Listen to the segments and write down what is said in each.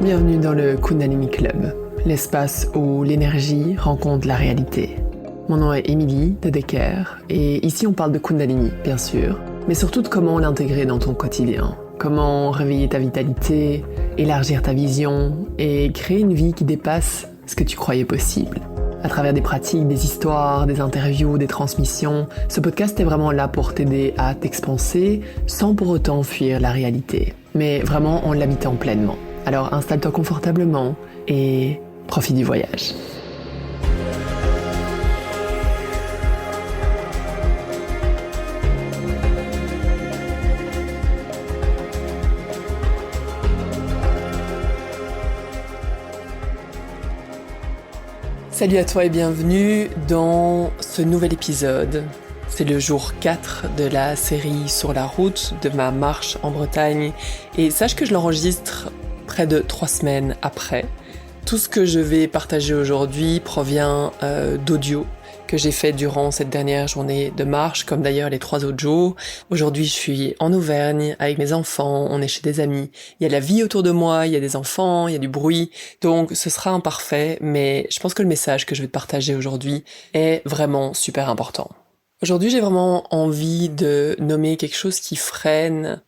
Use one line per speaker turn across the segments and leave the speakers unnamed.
Bienvenue dans le Kundalini Club, l'espace où l'énergie rencontre la réalité. Mon nom est Émilie de Decker et ici on parle de Kundalini, bien sûr, mais surtout de comment l'intégrer dans ton quotidien. Comment réveiller ta vitalité, élargir ta vision et créer une vie qui dépasse ce que tu croyais possible. À travers des pratiques, des histoires, des interviews, des transmissions, ce podcast est vraiment là pour t'aider à t'expanser sans pour autant fuir la réalité, mais vraiment en l'habitant pleinement. Alors installe-toi confortablement et profite du voyage. Salut à toi et bienvenue dans ce nouvel épisode. C'est le jour 4 de la série Sur la route de ma marche en Bretagne et sache que je l'enregistre près de 3 semaines après. Tout ce que je vais partager aujourd'hui provient d'audio que j'ai fait durant cette dernière journée de marche, comme d'ailleurs les 3 autres jours. Aujourd'hui, je suis en Auvergne avec mes enfants, on est chez des amis. Il y a la vie autour de moi, il y a des enfants, il y a du bruit. Donc ce sera imparfait, mais je pense que le message que je vais te partager aujourd'hui est vraiment super important. Aujourd'hui, j'ai vraiment envie de nommer quelque chose qui freine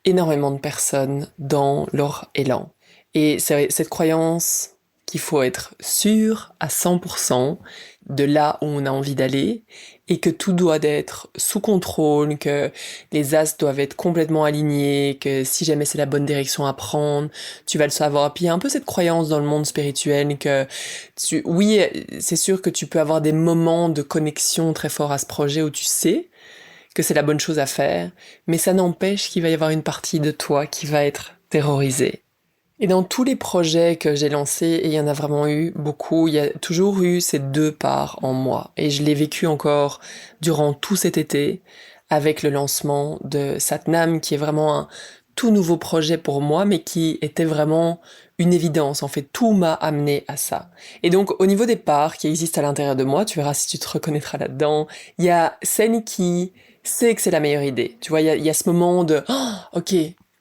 énormément de personnes dans leur élan. Et c'est cette croyance qu'il faut être sûr à 100% de là où on a envie d'aller et que tout doit être sous contrôle, que les astres doivent être complètement alignés, que si jamais c'est la bonne direction à prendre, tu vas le savoir. Puis il y a un peu cette croyance dans le monde spirituel que oui, c'est sûr que tu peux avoir des moments de connexion très forts à ce projet où tu sais que c'est la bonne chose à faire, mais ça n'empêche qu'il va y avoir une partie de toi qui va être terrorisée. Et dans tous les projets que j'ai lancés, et il y en a vraiment eu beaucoup, il y a toujours eu ces deux parts en moi. Et je l'ai vécu encore durant tout cet été avec le lancement de Satnam, qui est vraiment un tout nouveau projet pour moi, mais qui était vraiment une évidence. En fait, tout m'a amené à ça. Et donc, au niveau des parts qui existent à l'intérieur de moi, tu verras si tu te reconnaîtras là-dedans, il y a celle qui sait que c'est la meilleure idée. Tu vois, il y a ce moment de « Oh, ok,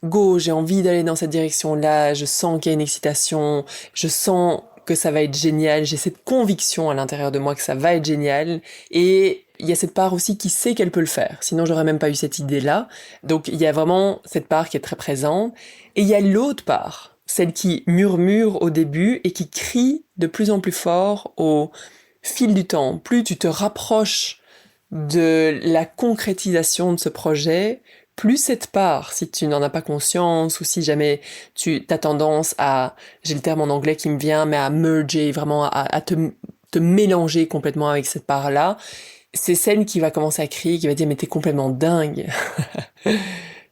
go, j'ai envie d'aller dans cette direction-là, je sens qu'il y a une excitation, je sens que ça va être génial, j'ai cette conviction à l'intérieur de moi que ça va être génial, et il y a cette part aussi qui sait qu'elle peut le faire, sinon j'aurais même pas eu cette idée-là, donc il y a vraiment cette part qui est très présente, et il y a l'autre part, celle qui murmure au début et qui crie de plus en plus fort au fil du temps. Plus tu te rapproches de la concrétisation de ce projet, plus cette part, si tu n'en as pas conscience, ou si jamais tu as tendance à, j'ai le terme en anglais qui me vient, mais à merger, vraiment à te mélanger complètement avec cette part-là, c'est celle qui va commencer à crier, qui va dire « mais t'es complètement dingue !»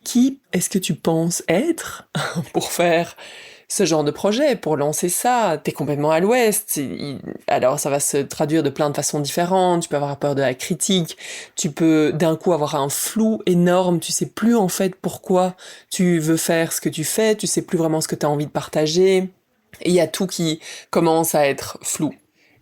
Qui est-ce que tu penses être pour faire ce genre de projet, pour lancer ça? T'es complètement à l'ouest. Alors ça va se traduire de plein de façons différentes. Tu peux avoir peur de la critique, tu peux d'un coup avoir un flou énorme, tu sais plus en fait pourquoi tu veux faire ce que tu fais, tu sais plus vraiment ce que tu as envie de partager, et il y a tout qui commence à être flou.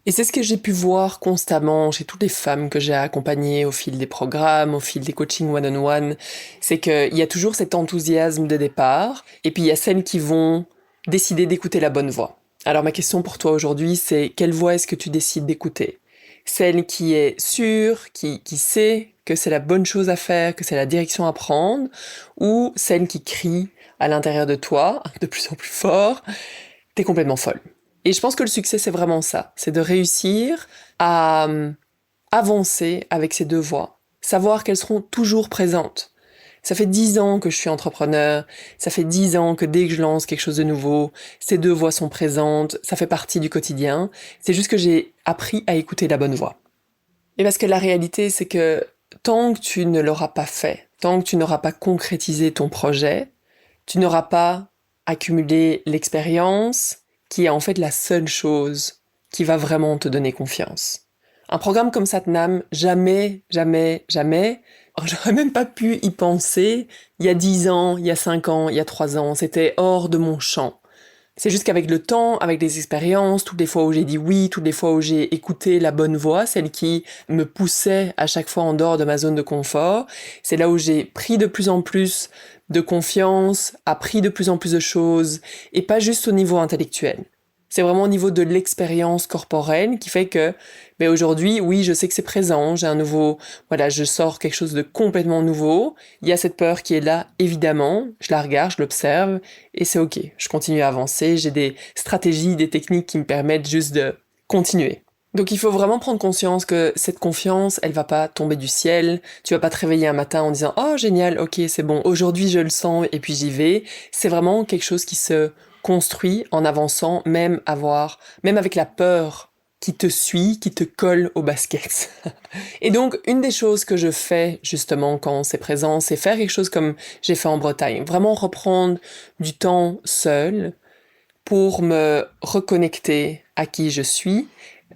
Et c'est ce que j'ai pu voir constamment chez toutes les femmes que j'ai accompagnées au fil des programmes, au fil des coachings one-on-one, c'est qu'il y a toujours cet enthousiasme de départ, et puis il y a celles qui vont décider d'écouter la bonne voix. Alors ma question pour toi aujourd'hui, c'est quelle voix est-ce que tu décides d'écouter? Celle qui est sûre, qui sait que c'est la bonne chose à faire, que c'est la direction à prendre, ou celle qui crie à l'intérieur de toi, de plus en plus fort, t'es complètement folle. Et je pense que le succès, c'est vraiment ça, c'est de réussir à avancer avec ces deux voix, savoir qu'elles seront toujours présentes. Ça fait 10 ans que je suis entrepreneur, ça fait 10 ans que dès que je lance quelque chose de nouveau, ces deux voix sont présentes, ça fait partie du quotidien, c'est juste que j'ai appris à écouter la bonne voix. Et parce que la réalité, c'est que tant que tu ne l'auras pas fait, tant que tu n'auras pas concrétisé ton projet, tu n'auras pas accumulé l'expérience, qui est en fait la seule chose qui va vraiment te donner confiance. Un programme comme Satnam, jamais, j'aurais même pas pu y penser il y a 10 ans, il y a 5 ans, il y a 3 ans, c'était hors de mon champ. C'est juste qu'avec le temps, avec les expériences, toutes les fois où j'ai dit oui, toutes les fois où j'ai écouté la bonne voix, celle qui me poussait à chaque fois en dehors de ma zone de confort, c'est là où j'ai pris de plus en plus de confiance, appris de plus en plus de choses, et pas juste au niveau intellectuel. C'est vraiment au niveau de l'expérience corporelle qui fait que, aujourd'hui, oui, je sais que c'est présent, j'ai un nouveau, je sors quelque chose de complètement nouveau. Il y a cette peur qui est là, évidemment. Je la regarde, je l'observe, et c'est ok. Je continue à avancer, j'ai des stratégies, des techniques qui me permettent juste de continuer. Donc il faut vraiment prendre conscience que cette confiance, elle va pas tomber du ciel. Tu vas pas te réveiller un matin en disant «Oh génial, ok, c'est bon, aujourd'hui je le sens et puis j'y vais». C'est vraiment quelque chose qui se construit en avançant, même avec la peur qui te suit, qui te colle au basket. Et donc, une des choses que je fais, justement, quand c'est présent, c'est faire quelque chose comme j'ai fait en Bretagne. Vraiment reprendre du temps seul pour me reconnecter à qui je suis,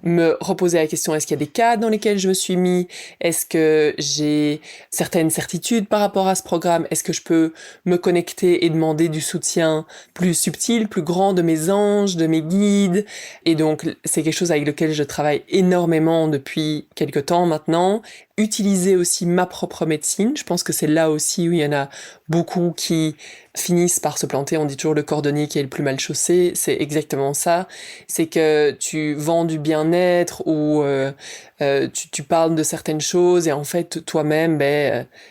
me reposer la question, est-ce qu'il y a des cadres dans lesquels je me suis mis? Est-ce que j'ai certaines certitudes par rapport à ce programme? Est-ce que je peux me connecter et demander du soutien plus subtil, plus grand de mes anges, de mes guides? Et donc, c'est quelque chose avec lequel je travaille énormément depuis quelque temps maintenant. Utiliser aussi ma propre médecine. Je pense que c'est là aussi où il y en a beaucoup qui finissent par se planter. On dit toujours le cordonnier qui est le plus mal chaussé. C'est exactement ça. C'est que tu vends du bien-être ou tu parles de certaines choses et en fait, toi-même,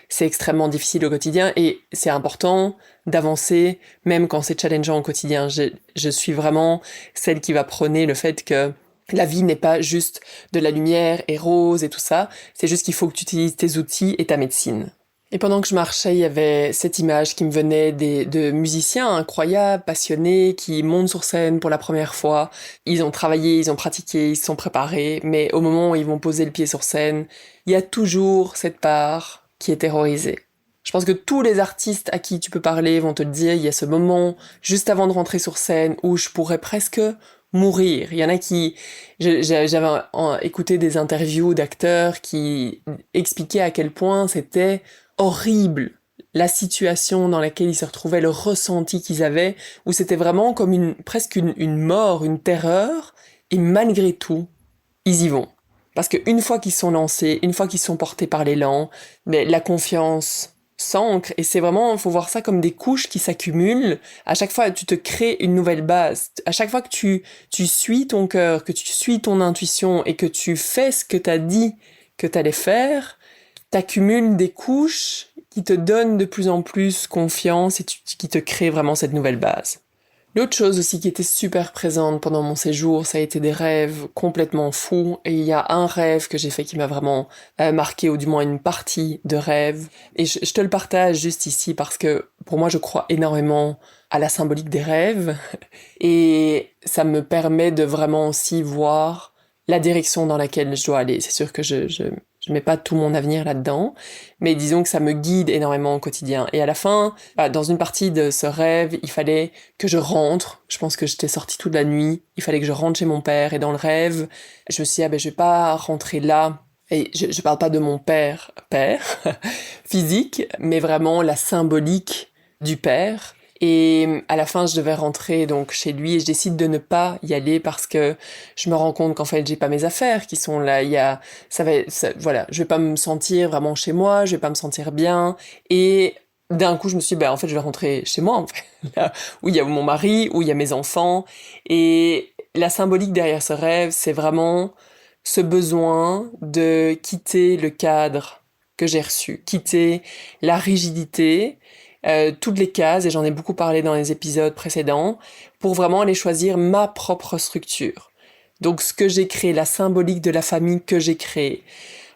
c'est extrêmement difficile au quotidien et c'est important d'avancer même quand c'est challengeant au quotidien. Je suis vraiment celle qui va prôner le fait que la vie n'est pas juste de la lumière et rose et tout ça, c'est juste qu'il faut que tu utilises tes outils et ta médecine. Et pendant que je marchais, il y avait cette image qui me venait de musiciens incroyables, passionnés, qui montent sur scène pour la première fois. Ils ont travaillé, ils ont pratiqué, ils se sont préparés, mais au moment où ils vont poser le pied sur scène, il y a toujours cette part qui est terrorisée. Je pense que tous les artistes à qui tu peux parler vont te le dire, il y a ce moment, juste avant de rentrer sur scène, où je pourrais presque mourir. Il y en a qui... J'avais écouté des interviews d'acteurs qui expliquaient à quel point c'était horrible la situation dans laquelle ils se retrouvaient, le ressenti qu'ils avaient, où c'était vraiment comme presque une mort, une terreur, et malgré tout, ils y vont. Parce qu'une fois qu'ils sont lancés, une fois qu'ils sont portés par l'élan, la confiance s'ancre, et c'est vraiment, il faut voir ça comme des couches qui s'accumulent. À chaque fois, tu te crées une nouvelle base. À chaque fois que tu suis ton cœur, que tu suis ton intuition, et que tu fais ce que t'as dit que t'allais faire, t'accumules des couches qui te donnent de plus en plus confiance et qui te créent vraiment cette nouvelle base. L'autre chose aussi qui était super présente pendant mon séjour, ça a été des rêves complètement fous. Et il y a un rêve que j'ai fait qui m'a vraiment marqué, ou du moins une partie de rêve. Et je te le partage juste ici parce que pour moi, je crois énormément à la symbolique des rêves. Et ça me permet de vraiment aussi voir la direction dans laquelle je dois aller. C'est sûr que je mets pas tout mon avenir là-dedans, mais disons que ça me guide énormément au quotidien. Et à la fin, dans une partie de ce rêve, il fallait que je rentre. Je pense que j'étais sortie toute la nuit. Il fallait que je rentre chez mon père. Et dans le rêve, je me suis dit, je vais pas rentrer là. Et je parle pas de mon père physique, mais vraiment la symbolique du père. Et à la fin, je devais rentrer donc chez lui et je décide de ne pas y aller parce que je me rends compte qu'en fait, j'ai pas mes affaires qui sont là. Voilà, je vais pas me sentir vraiment chez moi, je vais pas me sentir bien. Et d'un coup, je me suis dit, en fait, je vais rentrer chez moi, en fait, là où il y a mon mari, où il y a mes enfants. Et la symbolique derrière ce rêve, c'est vraiment ce besoin de quitter le cadre que j'ai reçu, quitter la rigidité, toutes les cases, et j'en ai beaucoup parlé dans les épisodes précédents, pour vraiment aller choisir ma propre structure. Donc ce que j'ai créé, la symbolique de la famille que j'ai créée,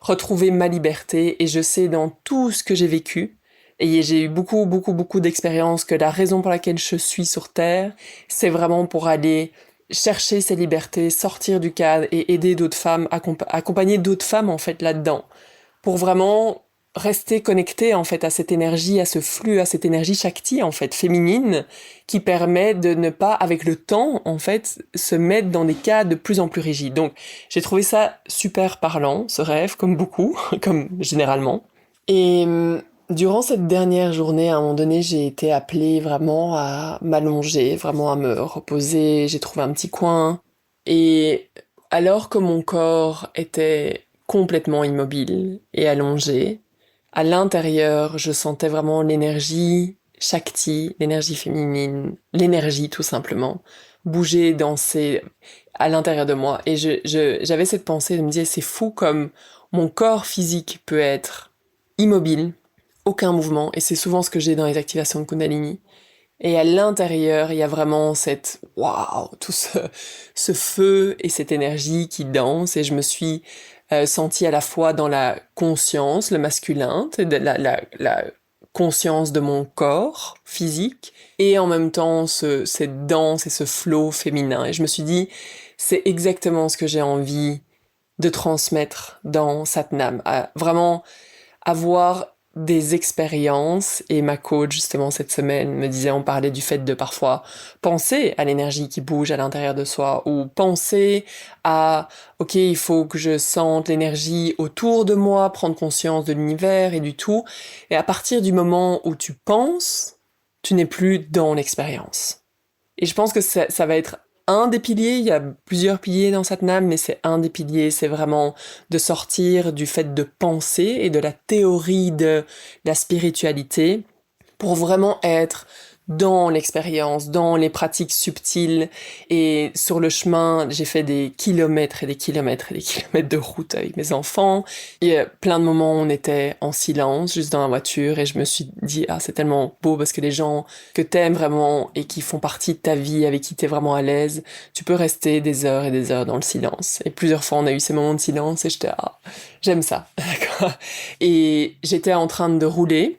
retrouver ma liberté, et je sais dans tout ce que j'ai vécu, et j'ai eu beaucoup, beaucoup, beaucoup d'expériences, que la raison pour laquelle je suis sur Terre, c'est vraiment pour aller chercher ces libertés, sortir du cadre, et aider d'autres femmes, accompagner d'autres femmes en fait là-dedans, pour vraiment rester connecté en fait à cette énergie, à ce flux, à cette énergie Shakti en fait féminine, qui permet de ne pas avec le temps en fait se mettre dans des cas de plus en plus rigides. Donc j'ai trouvé ça super parlant, ce rêve, comme beaucoup, comme généralement. Et Durant cette dernière journée, à un moment donné, j'ai été appelée vraiment à m'allonger, vraiment à me reposer. J'ai trouvé un petit coin. Et alors que mon corps était complètement immobile et allongé, à l'intérieur, je sentais vraiment l'énergie Shakti, l'énergie féminine, l'énergie tout simplement, bouger, danser à l'intérieur de moi. Et j'avais cette pensée de me dire, c'est fou comme mon corps physique peut être immobile, aucun mouvement, et c'est souvent ce que j'ai dans les activations de Kundalini. Et à l'intérieur, il y a vraiment cette waouh, ce feu et cette énergie qui danse. Et je me suis sentie à la fois dans la conscience, le masculin, la conscience de mon corps physique, et en même temps cette danse et ce flow féminin. Et je me suis dit, c'est exactement ce que j'ai envie de transmettre dans Satnam, à vraiment avoir des expériences. Et ma coach justement cette semaine me disait, on parlait du fait de parfois penser à l'énergie qui bouge à l'intérieur de soi, ou penser à ok, il faut que je sente l'énergie autour de moi, prendre conscience de l'univers et du tout. Et à partir du moment où tu penses, tu n'es plus dans l'expérience. Et je pense que ça va être un des piliers. Il y a plusieurs piliers dans Satnam, mais c'est un des piliers. C'est vraiment de sortir du fait de penser et de la théorie de la spiritualité pour vraiment être dans l'expérience, dans les pratiques subtiles. Et sur le chemin, j'ai fait des kilomètres et des kilomètres et des kilomètres de route avec mes enfants. Il y a plein de moments où on était en silence, juste dans la voiture, et je me suis dit, ah, c'est tellement beau parce que les gens que t'aimes vraiment et qui font partie de ta vie, avec qui t'es vraiment à l'aise, tu peux rester des heures et des heures dans le silence. Et plusieurs fois, on a eu ces moments de silence et j'étais, ah, j'aime ça. D'accord. Et j'étais en train de rouler.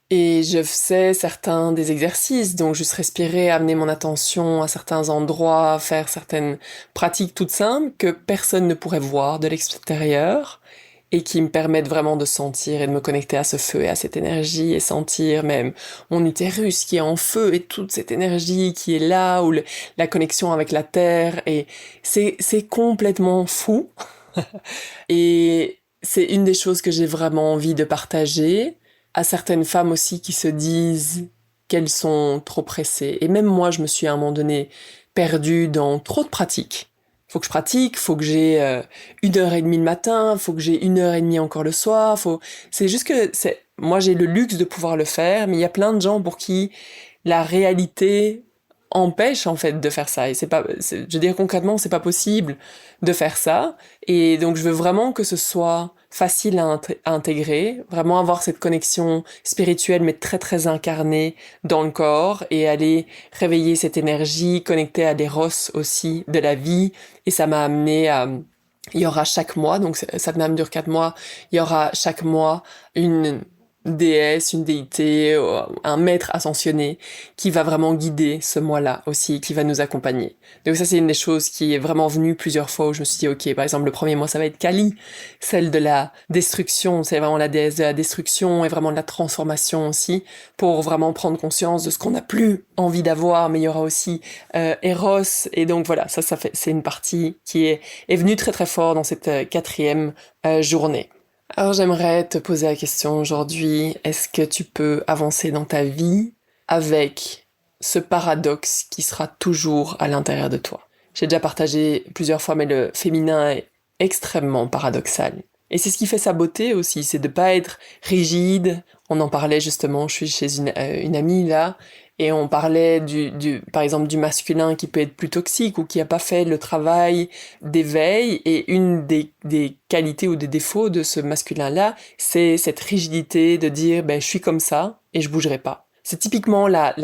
Et je faisais certains des exercices, donc juste respirer, amener mon attention à certains endroits, faire certaines pratiques toutes simples que personne ne pourrait voir de l'extérieur et qui me permettent vraiment de sentir et de me connecter à ce feu et à cette énergie et sentir même mon utérus qui est en feu et toute cette énergie qui est là, ou la connexion avec la terre, et c'est complètement fou. Et c'est une des choses que j'ai vraiment envie de partager à certaines femmes aussi qui se disent qu'elles sont trop pressées. Et même moi, je me suis à un moment donné perdue dans trop de pratiques. Faut que je pratique, faut que j'ai 1h30 le matin, faut que j'ai 1h30 encore le soir, c'est juste que moi j'ai le luxe de pouvoir le faire, mais il y a plein de gens pour qui la réalité empêche en fait de faire ça. Et je veux dire concrètement, c'est pas possible de faire ça. Et donc je veux vraiment que ce soit facile à intégrer, vraiment avoir cette connexion spirituelle mais très très incarnée dans le corps, et aller réveiller cette énergie, connecter à l'éros aussi de la vie. Et ça m'a amené à... Il y aura chaque mois, donc Satnam dure 4 mois, il y aura chaque mois une déesse, une déité, un maître ascensionné qui va vraiment guider ce mois-là aussi, qui va nous accompagner. Donc ça, c'est une des choses qui est vraiment venue plusieurs fois où je me suis dit, ok, par exemple, le premier mois, ça va être Kali, celle de la destruction, c'est vraiment la déesse de la destruction et vraiment de la transformation aussi, pour vraiment prendre conscience de ce qu'on n'a plus envie d'avoir. Mais il y aura aussi Eros, et donc voilà, c'est une partie qui est venue très très fort dans cette 4e journée. Alors j'aimerais te poser la question aujourd'hui, est-ce que tu peux avancer dans ta vie avec ce paradoxe qui sera toujours à l'intérieur de toi? J'ai déjà partagé plusieurs fois, mais le féminin est extrêmement paradoxal. Et c'est ce qui fait sa beauté aussi, c'est de pas être rigide. On en parlait justement, je suis chez une amie là, et on parlait par exemple du masculin qui peut être plus toxique ou qui a pas fait le travail d'éveil, et une des qualités ou des défauts de ce masculin-là, c'est cette rigidité de dire, ben, je suis comme ça et je bougerai pas. C'est typiquement la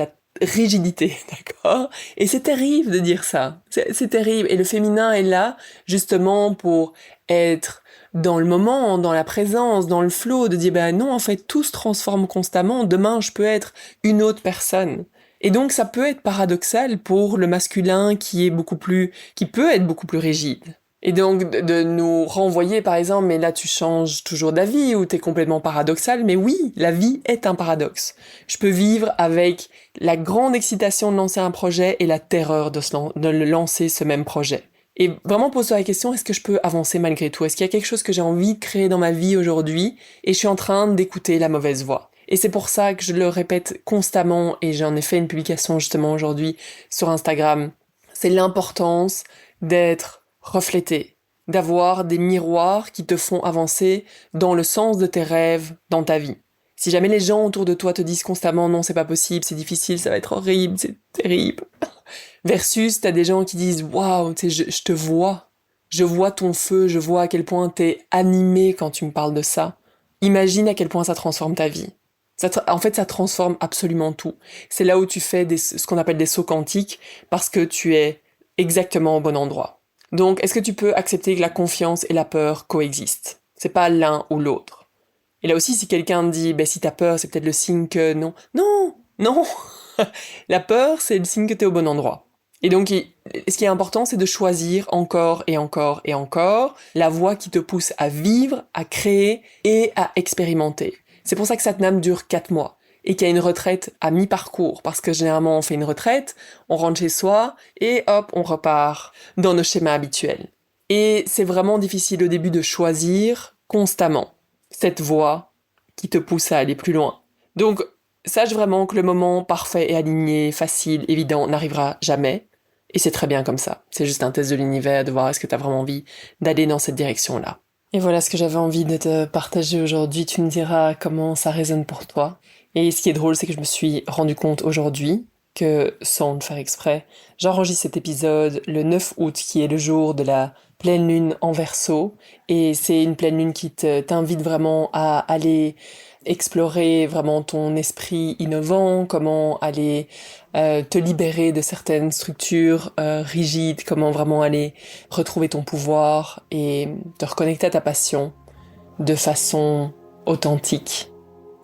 rigidité, d'accord? Et c'est terrible de dire ça. C'est terrible. Et le féminin est là, justement, pour être dans le moment, dans la présence, dans le flow, de dire, ben non, en fait, tout se transforme constamment. Demain, je peux être une autre personne. Et donc, ça peut être paradoxal pour le masculin qui peut être beaucoup plus rigide. Et donc, de nous renvoyer, par exemple, mais là, tu changes toujours d'avis, ou t'es complètement paradoxal. Mais oui, la vie est un paradoxe. Je peux vivre avec la grande excitation de lancer un projet et la terreur de le lancer, ce même projet. Et vraiment, pose-toi la question, est-ce que je peux avancer malgré tout? Est-ce qu'il y a quelque chose que j'ai envie de créer dans ma vie aujourd'hui et je suis en train d'écouter la mauvaise voix? Et c'est pour ça que je le répète constamment, et j'en ai fait une publication justement aujourd'hui sur Instagram, c'est l'importance d'être reflété, d'avoir des miroirs qui te font avancer dans le sens de tes rêves dans ta vie. Si jamais les gens autour de toi te disent constamment non, c'est pas possible, c'est difficile, ça va être horrible, c'est terrible. Versus t'as des gens qui disent waouh, je te vois, je vois ton feu, je vois à quel point t'es animé quand tu me parles de ça. Imagine à quel point ça transforme ta vie. En fait, ça transforme absolument tout. C'est là où tu fais ce qu'on appelle des sauts quantiques parce que tu es exactement au bon endroit. Donc, est-ce que tu peux accepter que la confiance et la peur coexistent? C'est pas l'un ou l'autre. Et là aussi, si quelqu'un te dit, si t'as peur, c'est peut-être le signe que non. Non, non. La peur, c'est le signe que t'es au bon endroit. Et donc, ce qui est important, c'est de choisir encore et encore et encore la voie qui te pousse à vivre, à créer et à expérimenter. C'est pour ça que Satnam dure 4 mois et qu'il y a une retraite à mi-parcours. Parce que généralement, on fait une retraite, on rentre chez soi et hop, on repart dans nos schémas habituels. Et c'est vraiment difficile au début de choisir constamment cette voie qui te pousse à aller plus loin. Donc, sache vraiment que le moment parfait et aligné, facile, évident, n'arrivera jamais. Et c'est très bien comme ça. C'est juste un test de l'univers de voir est-ce que tu as vraiment envie d'aller dans cette direction-là. Et voilà ce que j'avais envie de te partager aujourd'hui. Tu me diras comment ça résonne pour toi. Et ce qui est drôle, c'est que je me suis rendu compte aujourd'hui que, sans le faire exprès, j'enregistre cet épisode le 9 août, qui est le jour de la pleine lune en Verseau. Et c'est une pleine lune qui t'invite vraiment à aller explorer vraiment ton esprit innovant, comment aller te libérer de certaines structures rigides, comment vraiment aller retrouver ton pouvoir et te reconnecter à ta passion de façon authentique.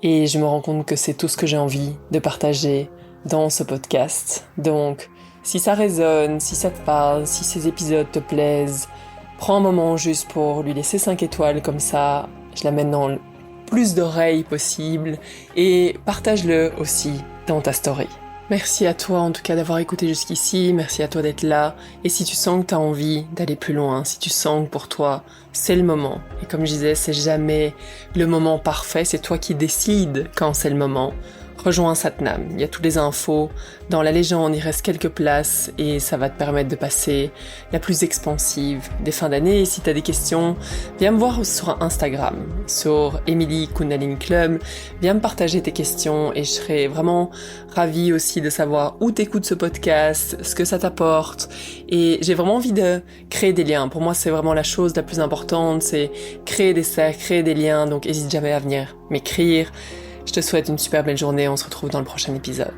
Et je me rends compte que c'est tout ce que j'ai envie de partager dans ce podcast. Donc, si ça résonne, si ça te parle, si ces épisodes te plaisent, prends un moment juste pour lui laisser 5 étoiles, comme ça, je l'amène dans le plus d'oreilles possible, et partage-le aussi dans ta story. Merci à toi en tout cas d'avoir écouté jusqu'ici, merci à toi d'être là, et si tu sens que tu as envie d'aller plus loin, si tu sens que pour toi c'est le moment, et comme je disais, c'est jamais le moment parfait, c'est toi qui décides quand c'est le moment, rejoins Satnam, il y a toutes les infos dans la légende, il reste quelques places et ça va te permettre de passer la plus expansive des fins d'année. Et si tu as des questions, viens me voir sur Instagram, sur Emily Kundalini Club, viens me partager tes questions et je serai vraiment ravie aussi de savoir où t'écoutes ce podcast, ce que ça t'apporte, et j'ai vraiment envie de créer des liens. Pour moi, c'est vraiment la chose la plus importante, c'est créer des cercles, créer des liens, donc n'hésite jamais à venir m'écrire. Je te souhaite une super belle journée, on se retrouve dans le prochain épisode.